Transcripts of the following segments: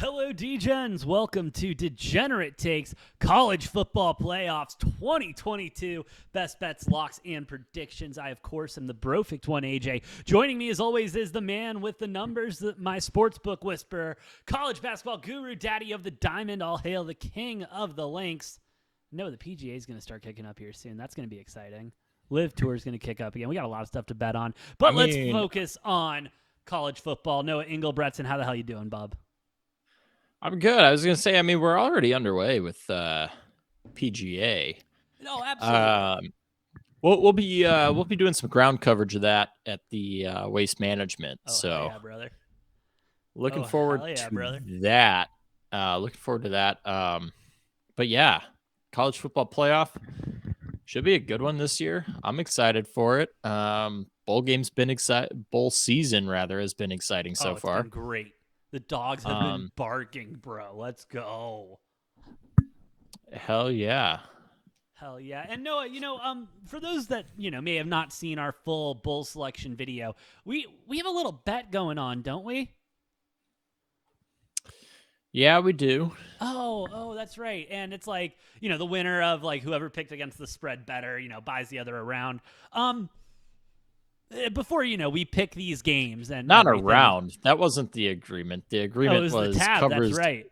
Hello, Degens. Welcome to Degenerate Takes College Football Playoffs 2022 Best Bets, Locks, and Predictions. I, of course, am the Brofict one, AJ. Joining me, as always, is the man with the numbers, my sportsbook whisperer, college basketball guru, daddy of the diamond, all hail the king of the links. No, the PGA is going to start kicking up here soon. That's going to be exciting. Live Tour is going to kick up again. We got a lot of stuff to bet on, but let's focus on college football. Noah Engelbretson, how the hell you doing, bub? I'm good. I was going to say, we're already underway with PGA. No, absolutely. We'll be doing some ground coverage of that at the Waste Management. Oh, hell yeah, brother. Looking forward to brother. that. But yeah, college football playoff should be a good one this year. I'm excited for it. Bowl season has been exciting so far. Been great. The dogs have been barking, bro. Let's go. Hell yeah. Hell yeah. And Noah, for those that, may have not seen our full bull selection video, we have a little bet going on, don't we? Yeah, we do. Oh, that's right. And it's like, the winner of like whoever picked against the spread better, buys the other around. Before we pick these games and not everything. Around. That wasn't the agreement. The agreement was the tab. That's right.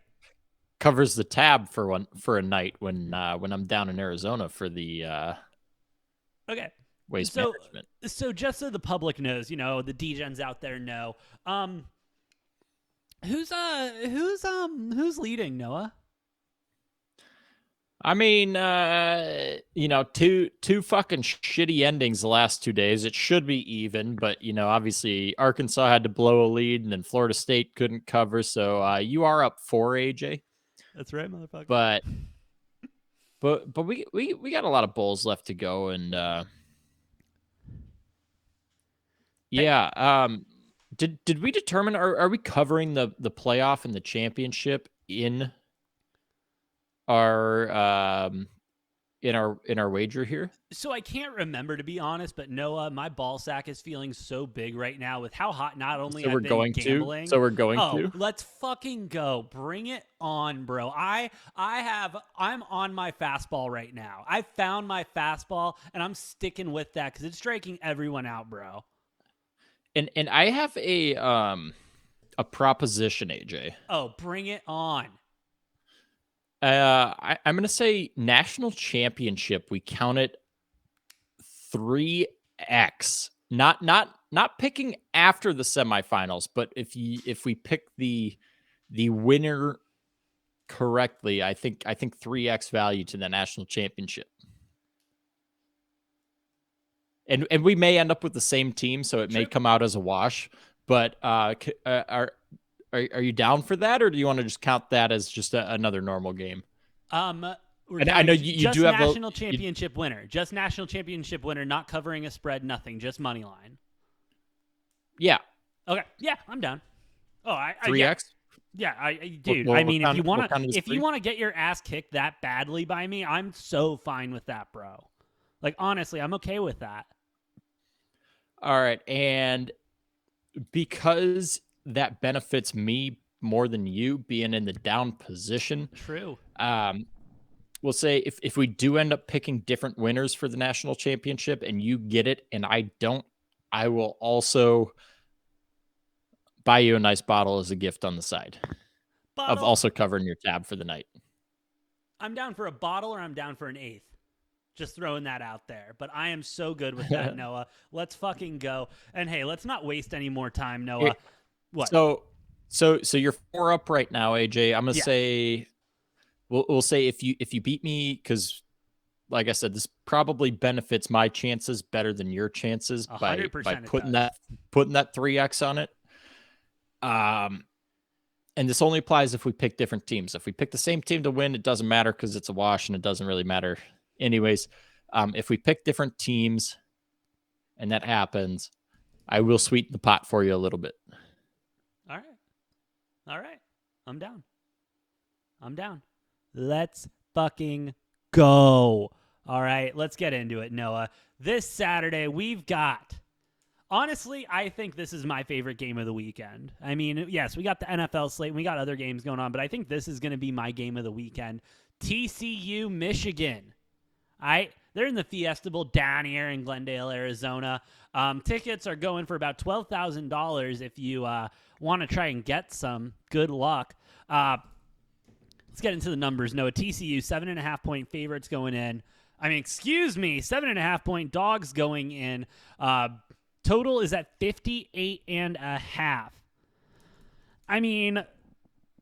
Covers the tab for a night when I'm down in Arizona for the waste management. So just so the public knows, the Degens out there know, who's leading, Noah? Two fucking shitty endings the last 2 days. It should be even, but obviously Arkansas had to blow a lead, and then Florida State couldn't cover. So you are up 4, AJ. That's right, motherfucker. But we got a lot of bowls left to go, and Did we determine are we covering the playoff and the championship in our wager here? So I can't remember, to be honest, but Noah, my ball sack is feeling so big right now with how hot not only I've been gambling. So we're going to. Let's fucking go. Bring it on, bro. I'm on my fastball right now. I found my fastball and I'm sticking with that because it's striking everyone out, bro. And I have a proposition, AJ. Oh, bring it on. I'm going to say national championship. We count it 3x. Not picking after the semifinals, but if we pick the winner correctly, I think 3x value to the national championship. And we may end up with the same team, so it may come out as a wash. But are you down for that, or do you want to just count that as just another normal game? And I know you do have national championship winner, just national championship winner, not covering a spread, nothing, just money line. Yeah. Okay. Yeah, I'm down. Oh, 3x. Yeah, dude. I mean, if you want to get your ass kicked that badly by me, I'm so fine with that, bro. Like, honestly, I'm okay with that. All right, and because that benefits me more than you being in the down position. True. We'll say if we do end up picking different winners for the national championship and you get it and I don't, I will also buy you a nice bottle as a gift on the side of also covering your tab for the night. I'm down for a bottle or I'm down for an eighth. Just throwing that out there. But I am so good with that, Noah. Let's fucking go. And hey, let's not waste any more time, Noah. What? So you're 4 up right now, AJ. I'm gonna say we'll say if you beat me, because like I said, this probably benefits my chances better than your chances by putting that 3x on it. And this only applies if we pick different teams. If we pick the same team to win, it doesn't matter because it's a wash and it doesn't really matter. Anyways, if we pick different teams and that happens, I will sweeten the pot for you a little bit. All right. I'm down. Let's fucking go. All right, let's get into it, Noah. This Saturday, we've got Honestly, I think this is my favorite game of the weekend. I mean, yes, we got the NFL slate and we got other games going on, but I think this is going to be my game of the weekend. TCU Michigan. They're in the Fiesta Bowl down here in Glendale, Arizona. Tickets are going for about $12,000 if you want to try and get some. Good luck. Let's get into the numbers. Noah, TCU 7.5-point favorites going in. I mean, excuse me, 7.5-point dogs going in. Total is at 58.5. I mean,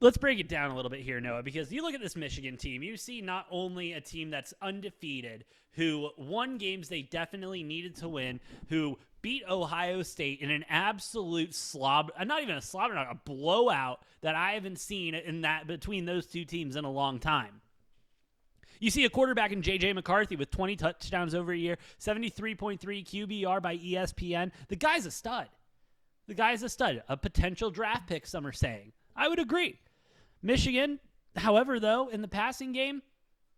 let's break it down a little bit here, Noah, because you look at this Michigan team, you see not only a team that's undefeated, who won games they definitely needed to win, who beat Ohio State in an absolute not even a slobber, a blowout that I haven't seen in that between those two teams in a long time. You see a quarterback in J.J. McCarthy with 20 touchdowns over a year, 73.3 QBR by ESPN. The guy's a stud. A potential draft pick, some are saying. I would agree. Michigan, however, though, in the passing game,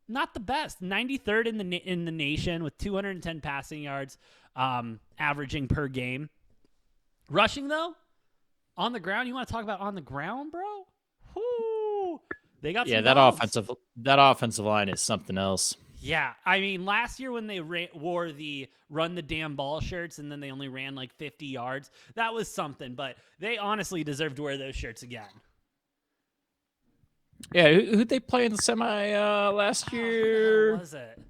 not the best. 93rd in the nation with 210 passing yards averaging per game. Rushing, though, on the ground. You want to talk about on the ground, bro? Whoo! They got some dogs. that offensive line is something else. Yeah, I mean, last year when they wore the run the damn ball shirts and then they only ran like 50 yards, that was something. But they honestly deserve to wear those shirts again. Yeah, who'd they play in the semi last year? What was it?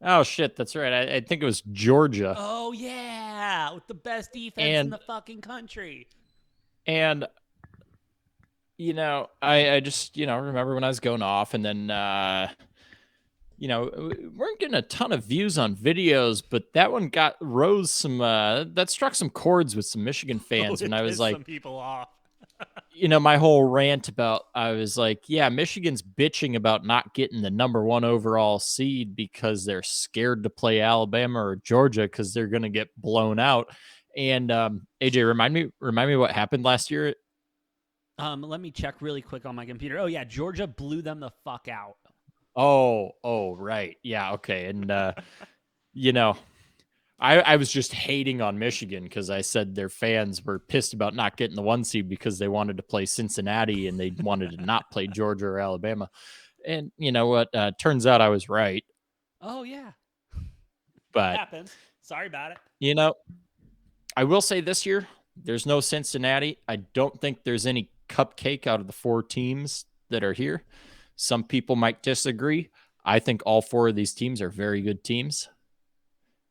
Oh, shit, that's right. I think it was Georgia. Oh, yeah, with the best defense in the fucking country. And, I just, remember when I was going off and then, we weren't getting a ton of views on videos, but that one rose some, that struck some chords with some Michigan fans when I was like, some people off. My whole rant I was like, yeah, Michigan's bitching about not getting the number 1 overall seed because they're scared to play Alabama or Georgia because they're going to get blown out. And AJ, remind me what happened last year. Let me check really quick on my computer. Oh yeah, Georgia blew them the fuck out. Oh, right. Yeah, okay. And I was just hating on Michigan because I said their fans were pissed about not getting the 1 seed because they wanted to play Cincinnati and they wanted to not play Georgia or Alabama. And you know what? Turns out I was right. Oh, yeah. But happens. Sorry about it. I will say this year, there's no Cincinnati. I don't think there's any cupcake out of the 4 teams that are here. Some people might disagree. I think all 4 of these teams are very good teams.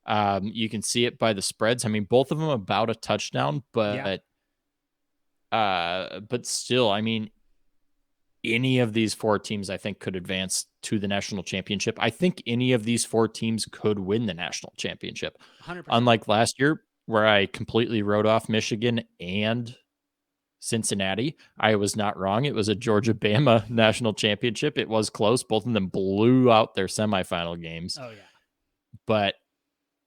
You can see it by the spreads. I mean, both of them about a touchdown, but still, I mean, any of these 4 teams I think could advance to the national championship. I think any of these 4 teams could win the national championship. 100%. Unlike last year where I completely wrote off Michigan and Cincinnati, I was not wrong. It was a Georgia-Bama national championship. It was close. Both of them blew out their semifinal games. Oh, yeah. But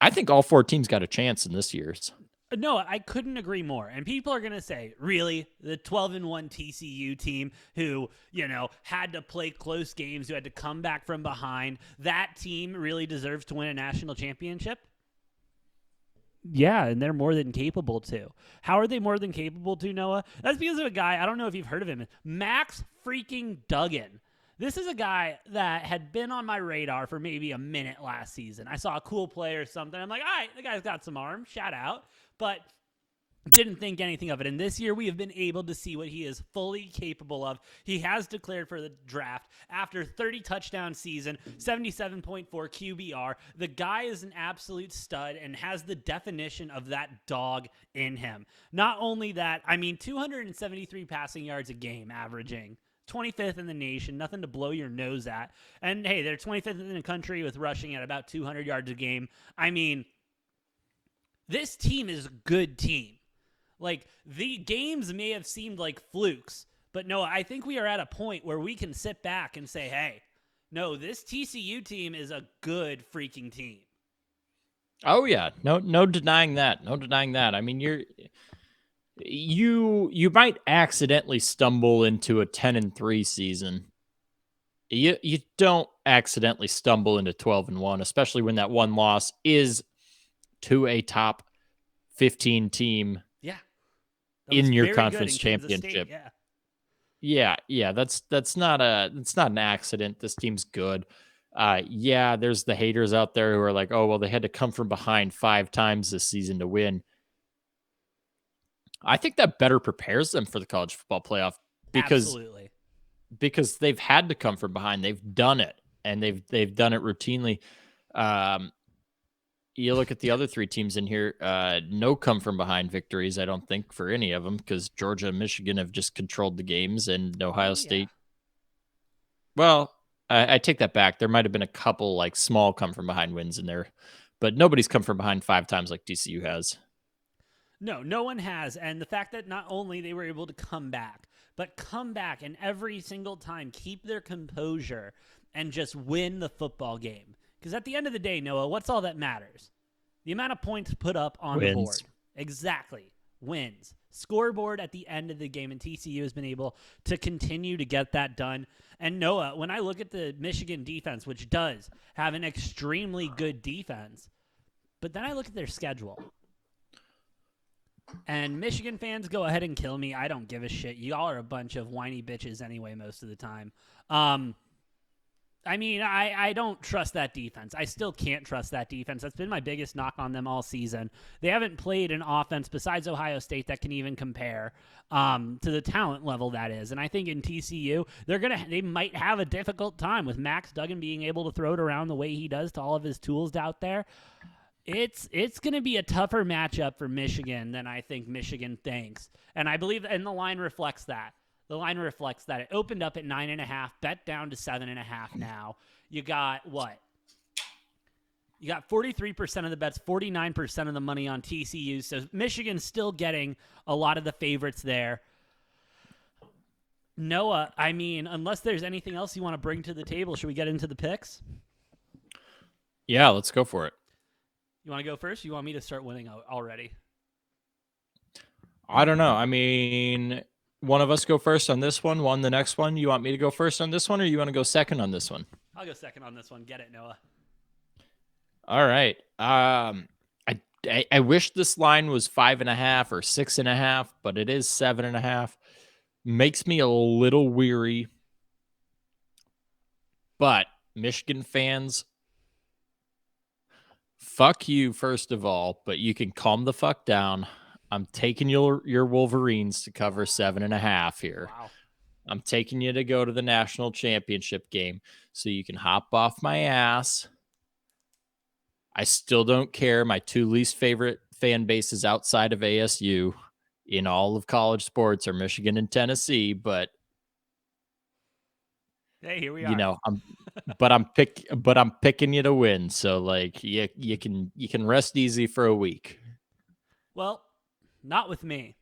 I think all 4 teams got a chance in this year's. No, I couldn't agree more. And people are going to say, really? The 12-1 TCU team who, had to play close games, who had to come back from behind, that team really deserves to win a national championship? Yeah, and they're more than capable to. How are they more than capable to, Noah? That's because of a guy, I don't know if you've heard of him, Max freaking Duggan. This is a guy that had been on my radar for maybe a minute last season. I saw a cool play or something. I'm like, all right, the guy's got some arm. Shout out. But didn't think anything of it. And this year we have been able to see what he is fully capable of. He has declared for the draft after 30 touchdown season, 77.4 QBR. The guy is an absolute stud and has the definition of that dog in him. Not only that, 273 passing yards a game averaging. 25th in the nation, nothing to blow your nose at. And hey, they're 25th in the country with rushing at about 200 yards a game. This team is a good team. Like, the games may have seemed like flukes, but no, I think we are at a point where we can sit back and say, hey, no, this TCU team is a good freaking team. Oh, yeah. No denying that. No denying that. I mean, you might accidentally stumble into a 10-3 season. You don't accidentally stumble into 12-1, especially when that one loss is to a top 15 team Yeah. That was in your very good conference in Kansas State. championship. Yeah. Yeah, that's not an accident. This team's good. Yeah, there's the haters out there who are like, oh well, they had to come from behind 5 times this season to win. I think that better prepares them for the college football playoff because Absolutely. they've had to come from behind. They've done it, and they've done it routinely. Um, you look at the other 3 teams in here, no come from behind victories, I don't think, for any of them, because Georgia and Michigan have just controlled the games, and Ohio Oh, yeah. State. Well, I take that back. There might have been a couple like small come from behind wins in there, but nobody's come from behind 5 times like TCU has. No, no one has. And the fact that not only they were able to come back, but come back and every single time keep their composure and just win the football game. Because at the end of the day, Noah, what's all that matters? The amount of points put up on the board. Wins. Exactly. Wins. Scoreboard at the end of the game, and TCU has been able to continue to get that done. And Noah, when I look at the Michigan defense, which does have an extremely good defense, but then I look at their schedule. And Michigan fans, go ahead and kill me. I don't give a shit. Y'all are a bunch of whiny bitches anyway most of the time. I mean, I don't trust that defense. I still can't trust that defense. That's been my biggest knock on them all season. They haven't played an offense besides Ohio State that can even compare to the talent level that is. And I think in TCU, they might have a difficult time with Max Duggan being able to throw it around the way he does to all of his tools out there. It's going to be a tougher matchup for Michigan than I think Michigan thinks. And I believe, and the line reflects that. The line reflects that. It opened up at 9.5, bet down to 7.5 now. You got what? You got 43% of the bets, 49% of the money on TCU. So Michigan's still getting a lot of the favorites there. Noah, I mean, unless there's anything else you want to bring to the table, should we get into the picks? Yeah, let's go for it. You want to go first? Or you want me to start winning already? I don't know. I mean, one of us go first on this one the next one. You want me to go first on this one, or you want to go second on this one? I'll go second on this one. Get it, Noah. All right. I wish this line was 5.5 or 6.5, but it is 7.5. Makes me a little weary. But Michigan fans, fuck you, first of all, but you can calm the fuck down. I'm taking your Wolverines to cover 7.5 here. Wow. I'm taking you to go to the national championship game so you can hop off my ass. I still don't care. My 2 least favorite fan bases outside of ASU in all of college sports are Michigan and Tennessee, but Hey, here we are. you know, I'm picking you to win. So like you can rest easy for a week. Well, not with me.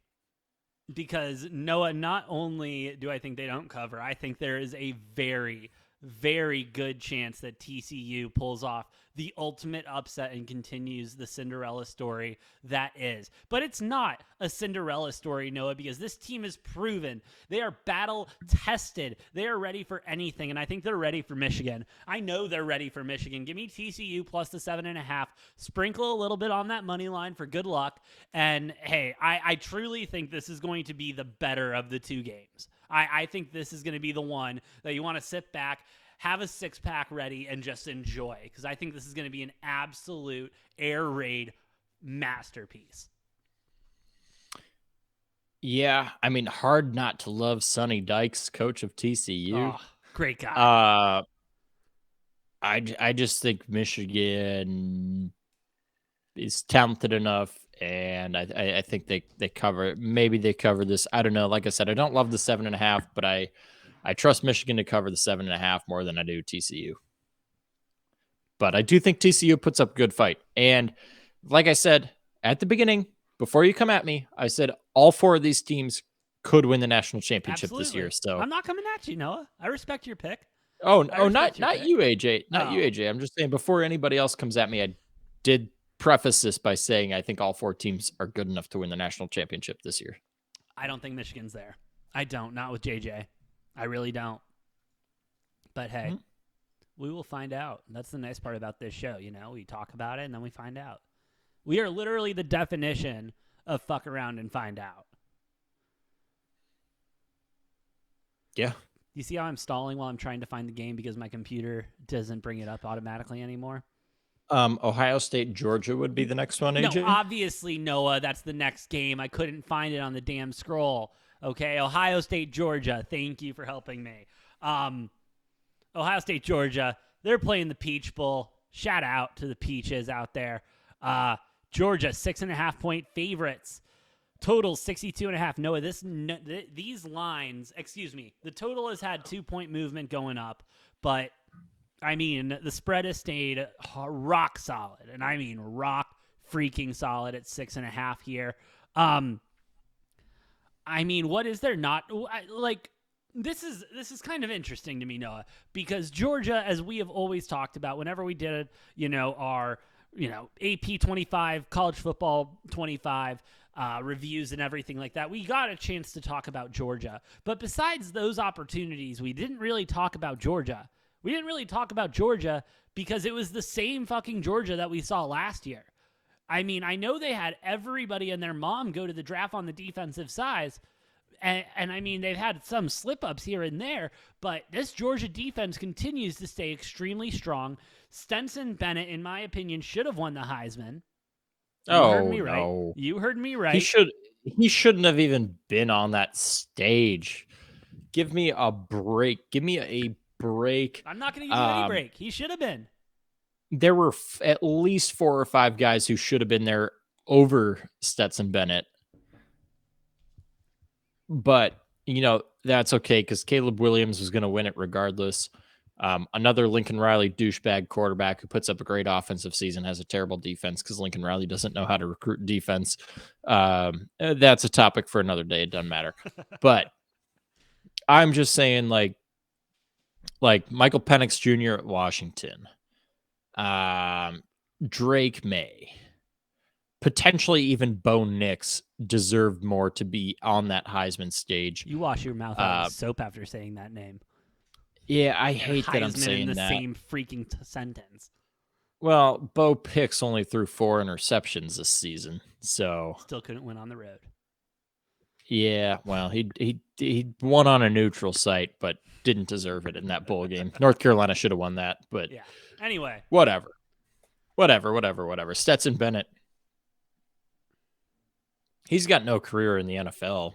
Because Noah, not only do I think they don't cover, I think there is a very, very good chance that TCU pulls off the ultimate upset and continues the Cinderella story that is. But it's not a Cinderella story, Noah, because this team is proven. They are battle tested. They are ready for anything, and I think they're ready for Michigan. I know they're ready for Michigan. Give me TCU plus the 7.5. Sprinkle a little bit on that money line for good luck. And hey, I truly think this is going to be the better of the 2 games. I think this is going to be the one that you want to sit back, have a 6-pack ready, and just enjoy. Because I think this is going to be an absolute air raid masterpiece. Yeah, I mean, hard not to love Sonny Dykes, coach of TCU. Oh, great guy. I just think Michigan is talented enough, and I think they cover. Maybe they cover this. I don't know. Like I said, I don't love the 7.5, but I trust Michigan to cover the 7.5 more than I do TCU. But I do think TCU puts up a good fight. And like I said at the beginning, before you come at me, I said all 4 of these teams could win the national championship this year. So I'm not coming at you, Noah. I respect your pick. Not you, AJ. Not you, AJ. I'm just saying before anybody else comes at me, I did preface this by saying I think all 4 teams are good enough to win the national championship this year. I don't think Michigan's there. I don't. Not with JJ. I really don't. But hey, we will find out. That's the nice part about this show. You know, we talk about it and then we find out. We are literally the definition of fuck around and find out. Yeah. You see how I'm stalling while I'm trying to find the game because my computer doesn't bring it up automatically anymore? Ohio State, Georgia would be the next one, No, AJ. obviously, Noah, that's the next game. I couldn't find it on the damn scroll. Okay, Ohio State, Georgia. Thank you for helping me. Ohio State, Georgia. They're playing the Peach Bowl. Shout out to the Peaches out there. Georgia, 6.5-point favorites. Total 62.5. Noah, these lines, excuse me, the total has had 2-point movement going up, but I mean, the spread has stayed rock solid, and I mean rock freaking solid at 6.5 here. I mean, what is there not like? This is kind of interesting to me, Noah, because Georgia, as we have always talked about, whenever we did, our AP 25, college football 25 reviews and everything like that, we got a chance to talk about Georgia. But besides those opportunities, we didn't really talk about Georgia. We didn't really talk about Georgia because it was the same fucking Georgia that we saw last year. I mean, I know they had everybody and their mom go to the draft on the defensive side. And I mean, they've had some slip-ups here and there, but this Georgia defense continues to stay extremely strong. Stenson Bennett, in my opinion, should have won the Heisman. You heard me right. No. You heard me right. He shouldn't have even been on that stage. Give me a break. Give me a break. I'm not going to give you any break. He should have been. There were at least 4 or 5 guys who should have been there over Stetson Bennett. But, that's okay because Caleb Williams was going to win it regardless. Another Lincoln Riley douchebag quarterback who puts up a great offensive season has a terrible defense because Lincoln Riley doesn't know how to recruit defense. That's a topic for another day. It doesn't matter. But I'm just saying, like Michael Penix Jr. at Washington, Drake May, potentially even Bo Nix deserved more to be on that Heisman stage. You wash your mouth out with soap after saying that name. Yeah, I hate that I'm saying in the that. Same freaking sentence. Well, Bo Nix only threw 4 interceptions this season, so still couldn't win on the road. Yeah, well, he won on a neutral site, but didn't deserve it in that bowl game. North Carolina should have won that, but yeah. Anyway, whatever. Stetson Bennett, he's got no career in the NFL.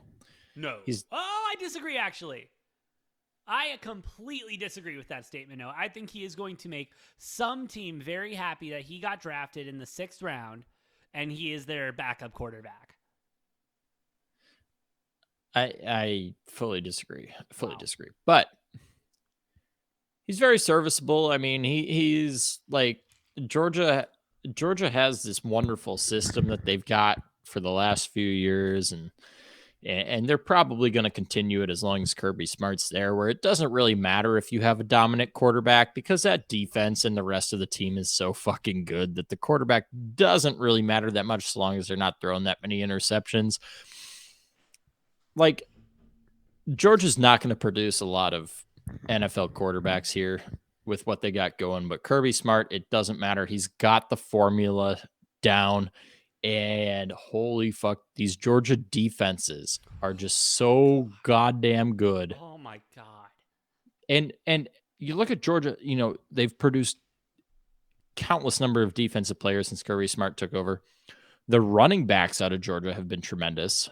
No. I disagree, actually. I completely disagree with that statement, no. I think he is going to make some team very happy that he got drafted in the 6th round, and he is their backup quarterback. I fully disagree. Disagree. But he's very serviceable. I mean, he's like Georgia has this wonderful system that they've got for the last few years, and they're probably going to continue it as long as Kirby Smart's there, where it doesn't really matter if you have a dominant quarterback because that defense and the rest of the team is so fucking good that the quarterback doesn't really matter that much as long as they're not throwing that many interceptions. Like, Georgia's not going to produce a lot of NFL quarterbacks here with what they got going, but Kirby Smart, it doesn't matter. He's got the formula down, and holy fuck, these Georgia defenses are just so goddamn good. Oh my God. And you look at Georgia, they've produced countless number of defensive players since Kirby Smart took over. The running backs out of Georgia have been tremendous.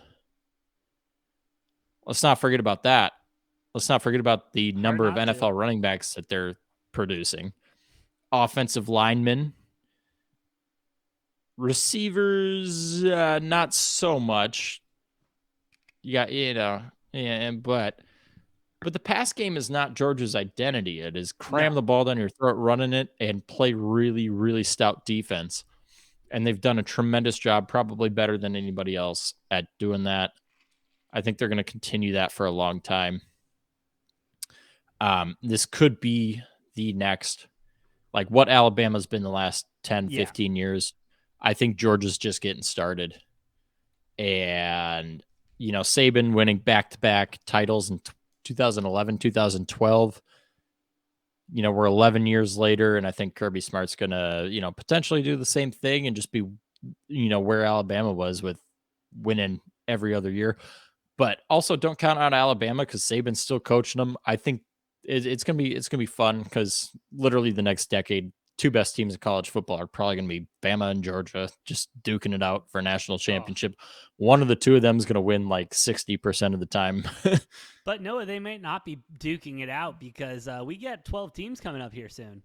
Let's not forget about that. Let's not forget about the number of NFL running backs that they're producing. Offensive linemen. Receivers, not so much. But the pass game is not Georgia's identity. It is cram the ball down your throat, running it, and play really, really stout defense. And they've done a tremendous job, probably better than anybody else at doing that. I think they're going to continue that for a long time. This could be the next, like what Alabama's been the last 10, 15 years. I think Georgia's just getting started. And, Saban winning back-to-back titles in 2011, 2012. We're 11 years later, and I think Kirby Smart's going to, potentially do the same thing and just be where Alabama was with winning every other year. But also don't count out Alabama because Saban's still coaching them. I think it's gonna be fun because literally the next decade, two best teams in college football are probably gonna be Bama and Georgia, just duking it out for a national Oh, championship. One of the two of them is gonna win like 60% of the time. but no, they might not be duking it out because we get 12 teams coming up here soon.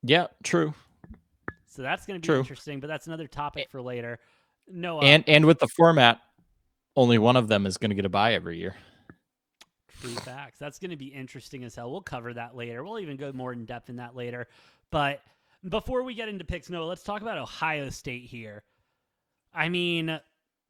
Yeah, true, So that's going to be true. interesting, but that's another topic for later. Noah, And with the format, only one of them is gonna get a bye every year. true facts. That's going to be interesting as hell. We'll cover that later. We'll even go more in depth in that later. But before we get into picks, Noah, let's talk about Ohio State here. I mean,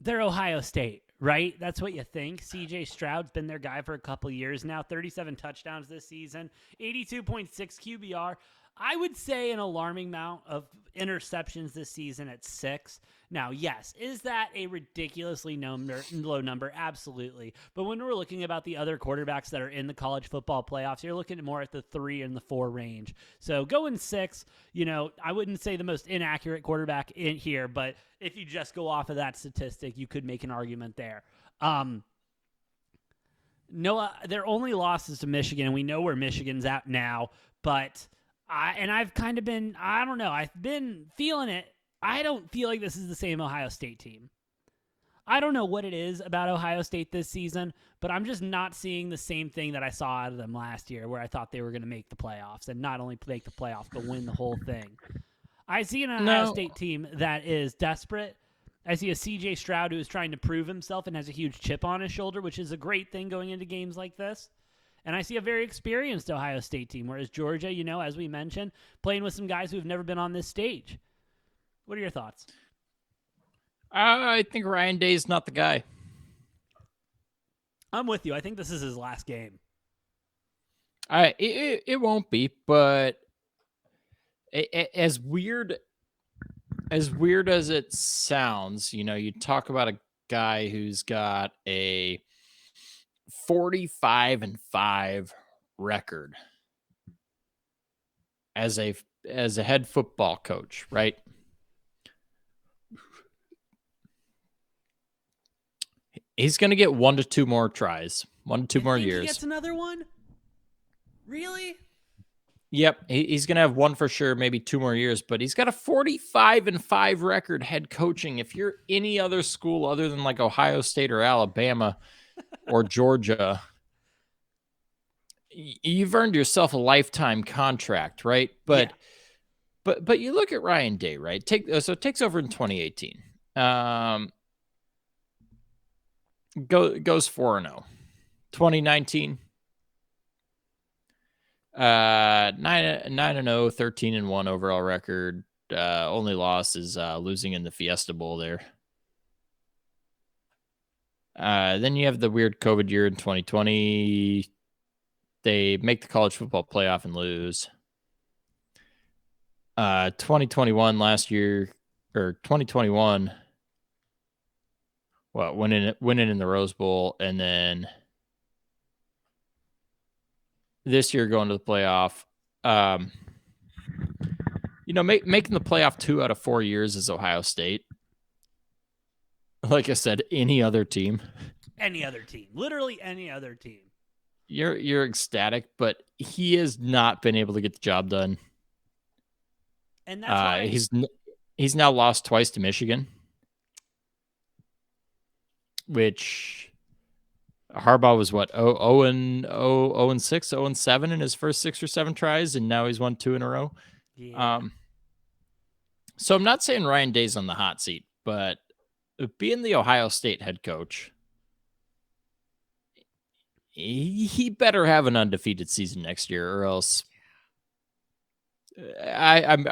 they're Ohio State, right? That's what you think. CJ Stroud's been their guy for a couple years now, 37 touchdowns this season, 82.6 QBR. I would say an alarming amount of interceptions this season at 6. Now, yes, is that a ridiculously low number? Absolutely. But when we're looking about the other quarterbacks that are in the college football playoffs, you're looking more at the 3 and the 4 range. So going 6, I wouldn't say the most inaccurate quarterback in here, but if you just go off of that statistic, you could make an argument there. Noah, their only loss is to Michigan, and we know where Michigan's at now, but I've kind of been, I don't know, I've been feeling it. I don't feel like this is the same Ohio State team. I don't know what it is about Ohio State this season, but I'm just not seeing the same thing that I saw out of them last year where I thought they were going to make the playoffs and not only make the playoffs, but win the whole thing. I see an Ohio State team that is desperate. I see a CJ Stroud who is trying to prove himself and has a huge chip on his shoulder, which is a great thing going into games like this. And I see a very experienced Ohio State team, whereas Georgia, as we mentioned, playing with some guys who have never been on this stage. What are your thoughts? I think Ryan Day's not the guy. I'm with you. I think this is his last game. It won't be, but as weird as it sounds, you talk about a guy who's got a 45-5 record as a head football coach, right? He's going to get 1 to 2 more tries, 1 to 2 more years. He gets another one? Really? Yep, he's going to have 1 for sure, maybe 2 more years, but he's got a 45-5 record head coaching. If you're any other school other than like Ohio State or Alabama or Georgia, you've earned yourself a lifetime contract, right? But you look at Ryan Day, right? Takes over in 2018. Goes 4-0. 2019, 9-0, 13-1 overall record. Only loss is losing in the Fiesta Bowl there. Then you have the weird COVID year in 2020. They make the college football playoff and lose. 2021 last year, or 2021, winning in the Rose Bowl, and then this year going to the playoff. Making the playoff 2 out of 4 years is Ohio State. Like I said, any other team, literally any other team. You're ecstatic, but he has not been able to get the job done. And that's why he's now lost twice to Michigan, which Harbaugh was what 0-6, 0-7 in his first 6 or 7 tries, and now he's won 2 in a row. Yeah. So I'm not saying Ryan Day's on the hot seat, but being the Ohio State head coach, he better have an undefeated season next year, or else I'm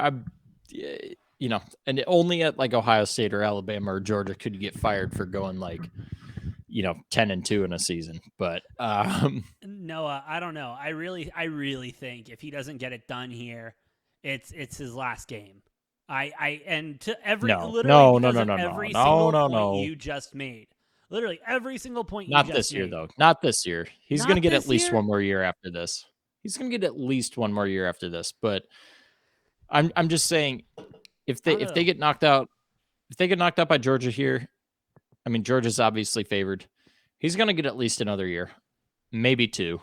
and only at like Ohio State or Alabama or Georgia could you get fired for going like 10-2 in a season. But Noah, I don't know. I really think if he doesn't get it done here, it's his last game. Every single point you just made. Literally every single point you just made. Not this year, though. Not this year. He's going to get at least one more year after this. He's going to get at least one more year after this. But I'm just saying, if they get knocked out if they get knocked out by Georgia here, I mean, Georgia's obviously favored. He's going to get at least another year, maybe 2.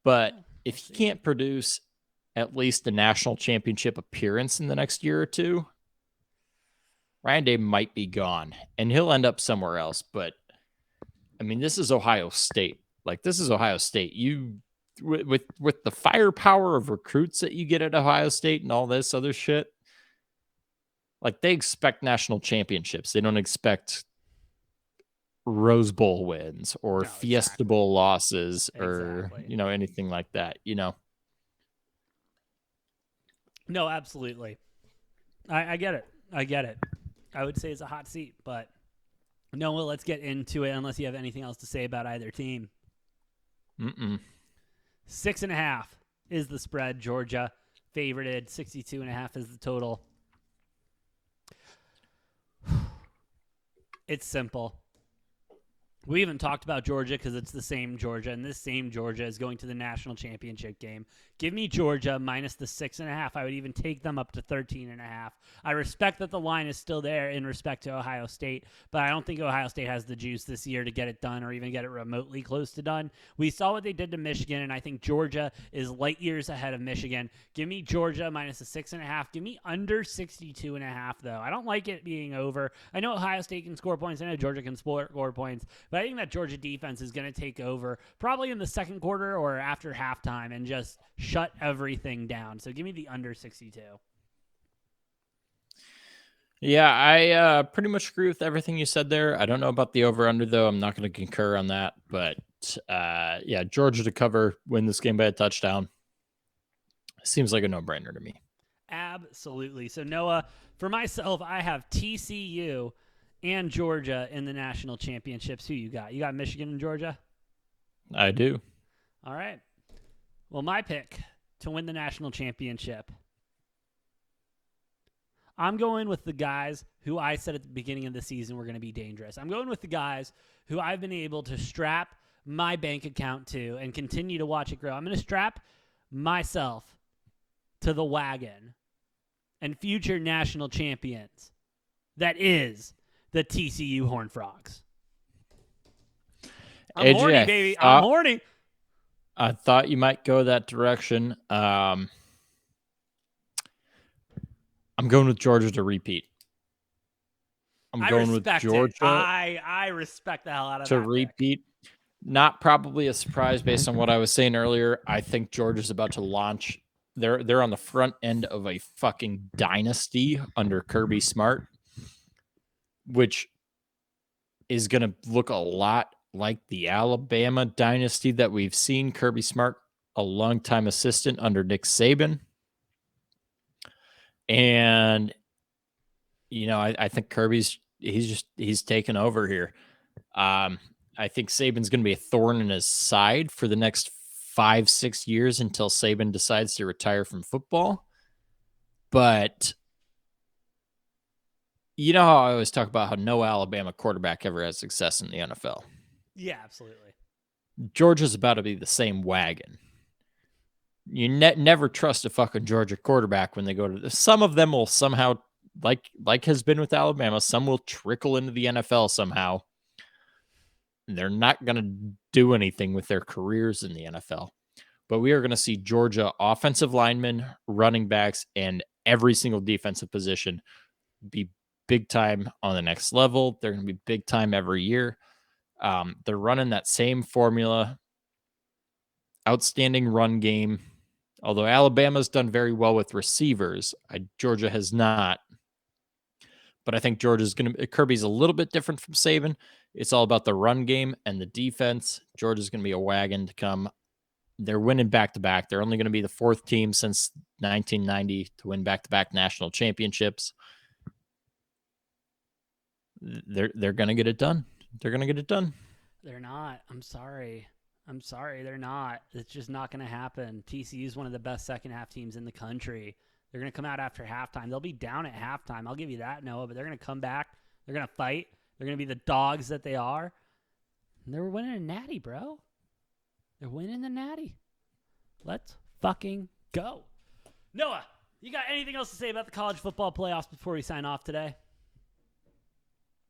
But if he can't produce at least a national championship appearance in the next year or 2, Ryan Day might be gone, and he'll end up somewhere else. But I mean, this is Ohio State. Like, this is Ohio State. You with the firepower of recruits that you get at Ohio State and all this other shit, like, they expect national championships. They don't expect Rose Bowl wins or Fiesta Bowl losses or anything like that. No, absolutely. I get it. I get it. I would say it's a hot seat, but Noah, let's get into it unless you have anything else to say about either team. 6.5 is the spread. Georgia favorited. 62.5 is the total. It's simple. We haven't talked about Georgia because it's the same Georgia, and this same Georgia is going to the national championship game. Give me Georgia minus the 6.5. I would even take them up to 13.5. I respect that the line is still there in respect to Ohio State, but I don't think Ohio State has the juice this year to get it done or even get it remotely close to done. We saw what they did to Michigan, and I think Georgia is light years ahead of Michigan. Give me Georgia minus the 6.5. Give me under 62.5, though. I don't like it being over. I know Ohio State can score points. I know Georgia can score points. But I think that Georgia defense is going to take over probably in the second quarter or after halftime and just shut everything down. So give me the under 62. Yeah, I pretty much agree with everything you said there. I don't know about the over-under, though. I'm not going to concur on that. But, yeah, Georgia to cover, win this game by a touchdown. Seems like a no-brainer to me. Absolutely. So, Noah, for myself, I have TCU and Georgia in the national championships. Who you got? You got Michigan and Georgia? I do. All right. Well, my pick to win the national championship, I'm going with the guys who I said at the beginning of the season were going to be dangerous. I'm going with the guys who I've been able to strap my bank account to and continue to watch it grow. I'm going to strap myself to the wagon and future national champions. That is the TCU Horned Frogs. I'm AJ, horny, baby. I'm horny. I thought you might go that direction. I'm going with Georgia to repeat. I'm going with Georgia. I respect the hell out of to that repeat. Pick. Not probably a surprise based on what I was saying earlier. I think Georgia's about to launch. They're on the front end of a fucking dynasty under Kirby Smart, which is going to look a lot like the Alabama dynasty that we've seen. Kirby Smart, a longtime assistant under Nick Saban. And, I think Kirby's he's taken over here. I think Saban's going to be a thorn in his side for the next 5-6 years until Saban decides to retire from football. But you know how I always talk about how no Alabama quarterback ever has success in the NFL. Yeah, absolutely. Georgia's about to be the same wagon. You never trust a fucking Georgia quarterback when they go to some of them will somehow, like has been with Alabama, some will trickle into the NFL somehow. They're not going to do anything with their careers in the NFL. But we are going to see Georgia offensive linemen, running backs, and every single defensive position be big time on the next level. They're going to be big time every year. They're running that same formula. Outstanding run game. Although Alabama's done very well with receivers, Georgia has not. But I think Kirby's a little bit different from Saban. It's all about the run game and the defense. Georgia's going to be a wagon to come. They're winning back-to-back. They're only going to be the 4th team since 1990 to win back-to-back national championships. They're going to get it done. They're going to get it done. They're not. I'm sorry. They're not. It's just not going to happen. TCU is one of the best second-half teams in the country. They're going to come out after halftime. They'll be down at halftime. I'll give you that, Noah, but they're going to come back. They're going to fight. They're going to be the dogs that they are. And they're winning a natty, bro. They're winning the natty. Let's fucking go. Noah, you got anything else to say about the college football playoffs before we sign off today?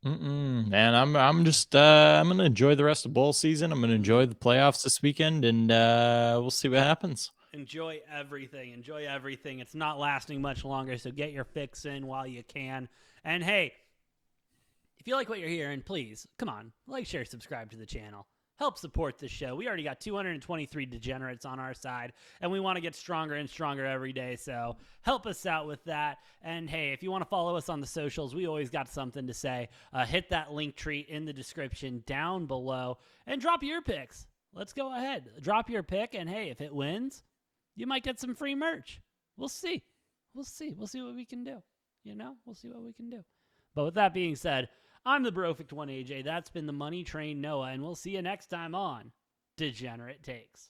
Man, I'm just I'm gonna enjoy the rest of bowl season. I'm gonna enjoy the playoffs this weekend, and we'll see what happens. Enjoy everything. Enjoy everything. It's not lasting much longer, so get your fix in while you can. And hey, if you like what you're hearing, please, come on, like, share, subscribe to the channel. Help support the show. We already got 223 degenerates on our side, and we want to get stronger and stronger every day, so help us out with that. And hey, if you want to follow us on the socials, we always got something to say. Hit that link tree in the description down below, and drop your picks. Let's go ahead. Drop your pick, and hey, if it wins, you might get some free merch. We'll see. We'll see. We'll see what we can do. We'll see what we can do. But with that being said, I'm the Brofict One AJ. That's been the Money Train Noah, and we'll see you next time on Degenerate Takes.